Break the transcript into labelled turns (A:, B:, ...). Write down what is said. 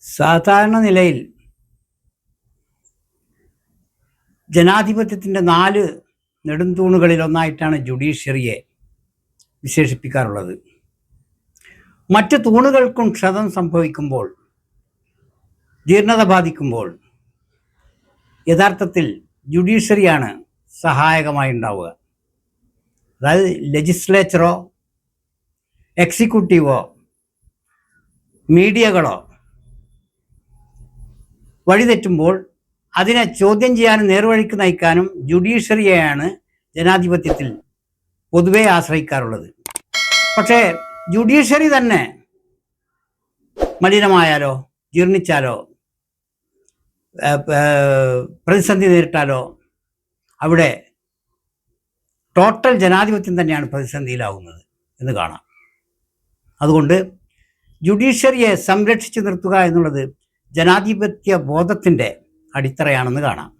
A: സാധാരണ നിലയിൽ ജനാധിപത്യത്തിൻ്റെ 4 നെടുംതൂണുകളിലൊന്നായിട്ടാണ് ജുഡീഷ്യറിയെ വിശേഷിപ്പിക്കാറുള്ളത്. മറ്റ് തൂണുകൾക്കും ക്ഷതം സംഭവിക്കുമ്പോൾ, ജീർണത ബാധിക്കുമ്പോൾ യഥാർത്ഥത്തിൽ ജുഡീഷ്യറിയാണ് സഹായകമായി ഉണ്ടാവുക. അതായത് ലെജിസ്ലേച്ചറോ എക്സിക്യൂട്ടീവോ മീഡിയകളോ വഴിതെറ്റുമ്പോൾ അതിനെ ചോദ്യം ചെയ്യാനും നേർവഴിക്ക് നയിക്കാനും ജുഡീഷ്യറിയെയാണ് ജനാധിപത്യത്തിൽ പൊതുവെ ആശ്രയിക്കാറുള്ളത്. പക്ഷേ ജുഡീഷ്യറി തന്നെ മലിനമായാലോ, ജീർണിച്ചാലോ, പ്രതിസന്ധി നേരിട്ടാലോ അവിടെ ടോട്ടൽ ജനാധിപത്യം തന്നെയാണ് പ്രതിസന്ധിയിലാവുന്നത് എന്ന് കാണാം. അതുകൊണ്ട് ജുഡീഷ്യറിയെ സംരക്ഷിച്ചു നിർത്തുക എന്നുള്ളത് ജനാധിപത്യ ബോധത്തിൻ്റെ അടിത്തറയാണെന്ന് കാണാം.